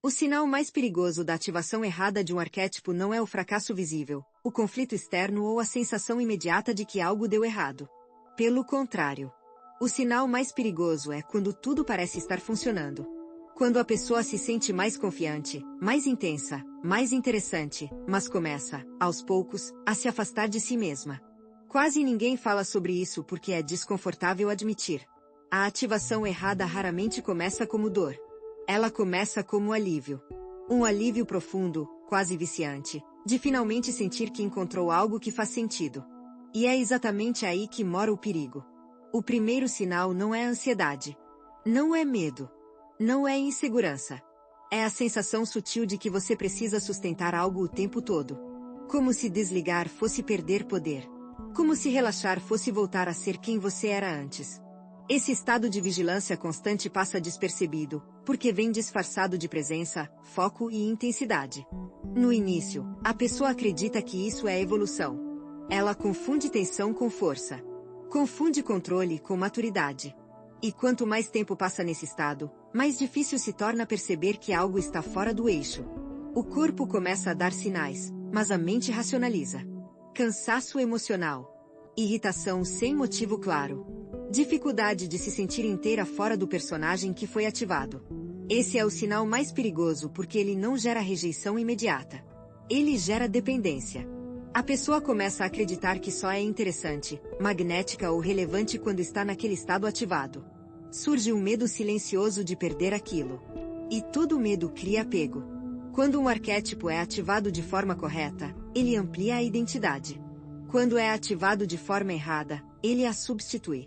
O sinal mais perigoso da ativação errada de um arquétipo não é o fracasso visível, o conflito externo ou a sensação imediata de que algo deu errado. Pelo contrário, o sinal mais perigoso é quando tudo parece estar funcionando. Quando a pessoa se sente mais confiante, mais intensa, mais interessante, mas começa, aos poucos, a se afastar de si mesma. Quase ninguém fala sobre isso porque é desconfortável admitir. A ativação errada raramente começa como dor. Ela começa como alívio. Um alívio profundo, quase viciante, de finalmente sentir que encontrou algo que faz sentido. E é exatamente aí que mora o perigo. O primeiro sinal não é ansiedade. Não é medo. Não é insegurança. É a sensação sutil de que você precisa sustentar algo o tempo todo. Como se desligar fosse perder poder. Como se relaxar fosse voltar a ser quem você era antes. Esse estado de vigilância constante passa despercebido, porque vem disfarçado de presença, foco e intensidade. No início, a pessoa acredita que isso é evolução. Ela confunde tensão com força. Confunde controle com maturidade. E quanto mais tempo passa nesse estado, mais difícil se torna perceber que algo está fora do eixo. O corpo começa a dar sinais, mas a mente racionaliza. Cansaço emocional. Irritação sem motivo claro. Dificuldade de se sentir inteira fora do personagem que foi ativado. Esse é o sinal mais perigoso porque ele não gera rejeição imediata. Ele gera dependência. A pessoa começa a acreditar que só é interessante, magnética ou relevante quando está naquele estado ativado. Surge um medo silencioso de perder aquilo. E todo medo cria apego. Quando um arquétipo é ativado de forma correta, ele amplia a identidade. Quando é ativado de forma errada, ele a substitui.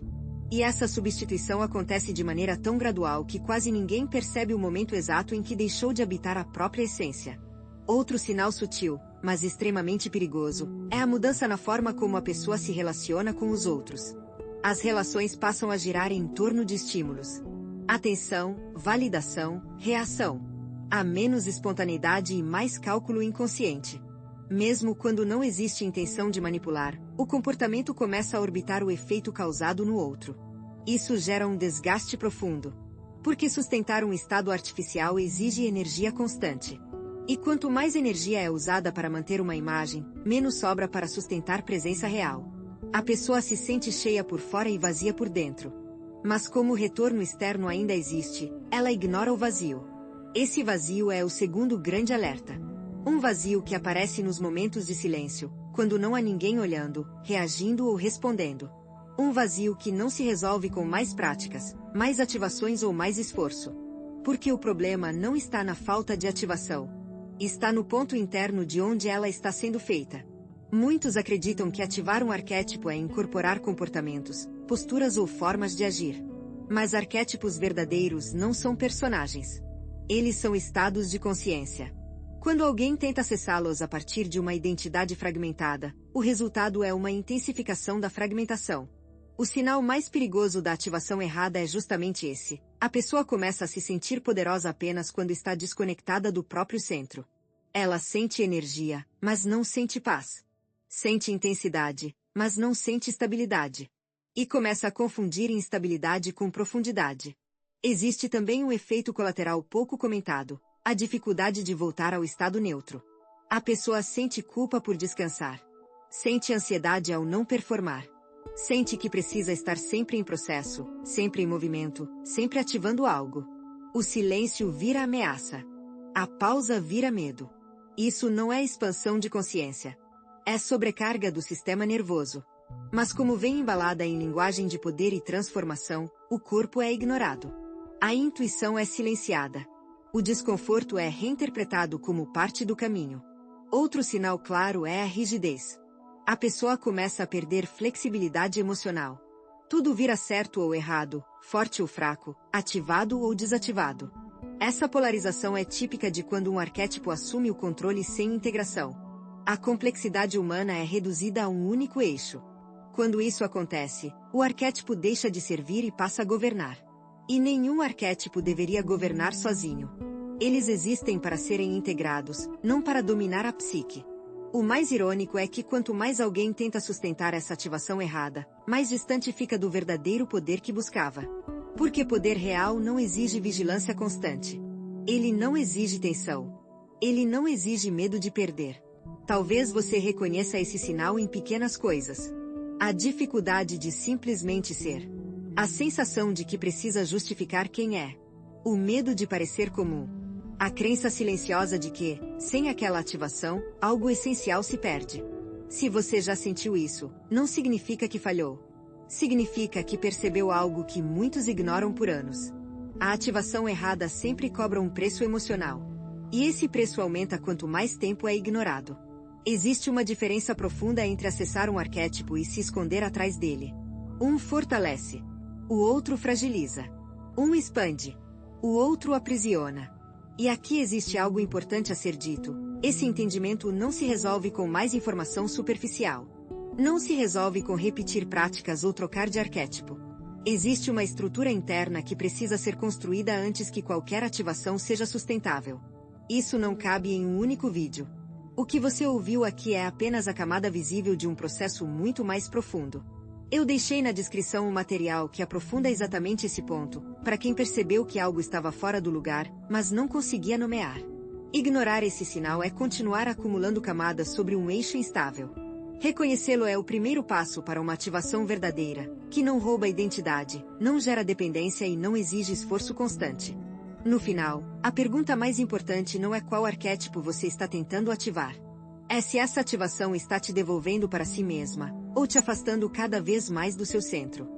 E essa substituição acontece de maneira tão gradual que quase ninguém percebe o momento exato em que deixou de habitar a própria essência. Outro sinal sutil, mas extremamente perigoso, é a mudança na forma como a pessoa se relaciona com os outros. As relações passam a girar em torno de estímulos. Atenção, validação, reação. Há menos espontaneidade e mais cálculo inconsciente. Mesmo quando não existe intenção de manipular, o comportamento começa a orbitar o efeito causado no outro. Isso gera um desgaste profundo. Porque sustentar um estado artificial exige energia constante. E quanto mais energia é usada para manter uma imagem, menos sobra para sustentar presença real. A pessoa se sente cheia por fora e vazia por dentro. Mas como o retorno externo ainda existe, ela ignora o vazio. Esse vazio é o segundo grande alerta. Um vazio que aparece nos momentos de silêncio, quando não há ninguém olhando, reagindo ou respondendo. Um vazio que não se resolve com mais práticas, mais ativações ou mais esforço. Porque o problema não está na falta de ativação. Está no ponto interno de onde ela está sendo feita. Muitos acreditam que ativar um arquétipo é incorporar comportamentos, posturas ou formas de agir. Mas arquétipos verdadeiros não são personagens. Eles são estados de consciência. Quando alguém tenta acessá-los a partir de uma identidade fragmentada, o resultado é uma intensificação da fragmentação. O sinal mais perigoso da ativação errada é justamente esse. A pessoa começa a se sentir poderosa apenas quando está desconectada do próprio centro. Ela sente energia, mas não sente paz. Sente intensidade, mas não sente estabilidade. E começa a confundir instabilidade com profundidade. Existe também um efeito colateral pouco comentado. A dificuldade de voltar ao estado neutro. A pessoa sente culpa por descansar. Sente ansiedade ao não performar. Sente que precisa estar sempre em processo, sempre em movimento, sempre ativando algo. O silêncio vira ameaça. A pausa vira medo. Isso não é expansão de consciência. É sobrecarga do sistema nervoso. Mas como vem embalada em linguagem de poder e transformação, o corpo é ignorado. A intuição é silenciada. O desconforto é reinterpretado como parte do caminho. Outro sinal claro é a rigidez. A pessoa começa a perder flexibilidade emocional. Tudo vira certo ou errado, forte ou fraco, ativado ou desativado. Essa polarização é típica de quando um arquétipo assume o controle sem integração. A complexidade humana é reduzida a um único eixo. Quando isso acontece, o arquétipo deixa de servir e passa a governar. E nenhum arquétipo deveria governar sozinho. Eles existem para serem integrados, não para dominar a psique. O mais irônico é que quanto mais alguém tenta sustentar essa ativação errada, mais distante fica do verdadeiro poder que buscava. Porque poder real não exige vigilância constante. Ele não exige tensão. Ele não exige medo de perder. Talvez você reconheça esse sinal em pequenas coisas. A dificuldade de simplesmente ser. A sensação de que precisa justificar quem é. O medo de parecer comum. A crença silenciosa de que, sem aquela ativação, algo essencial se perde. Se você já sentiu isso, não significa que falhou. Significa que percebeu algo que muitos ignoram por anos. A ativação errada sempre cobra um preço emocional. E esse preço aumenta quanto mais tempo é ignorado. Existe uma diferença profunda entre acessar um arquétipo e se esconder atrás dele. Um fortalece. O outro fragiliza. Um expande. O outro aprisiona. E aqui existe algo importante a ser dito. Esse entendimento não se resolve com mais informação superficial. Não se resolve com repetir práticas ou trocar de arquétipo. Existe uma estrutura interna que precisa ser construída antes que qualquer ativação seja sustentável. Isso não cabe em um único vídeo. O que você ouviu aqui é apenas a camada visível de um processo muito mais profundo. Eu deixei na descrição um material que aprofunda exatamente esse ponto, para quem percebeu que algo estava fora do lugar, mas não conseguia nomear. Ignorar esse sinal é continuar acumulando camadas sobre um eixo instável. Reconhecê-lo é o primeiro passo para uma ativação verdadeira, que não rouba identidade, não gera dependência e não exige esforço constante. No final, a pergunta mais importante não é qual arquétipo você está tentando ativar. É se essa ativação está te devolvendo para si mesma, ou te afastando cada vez mais do seu centro.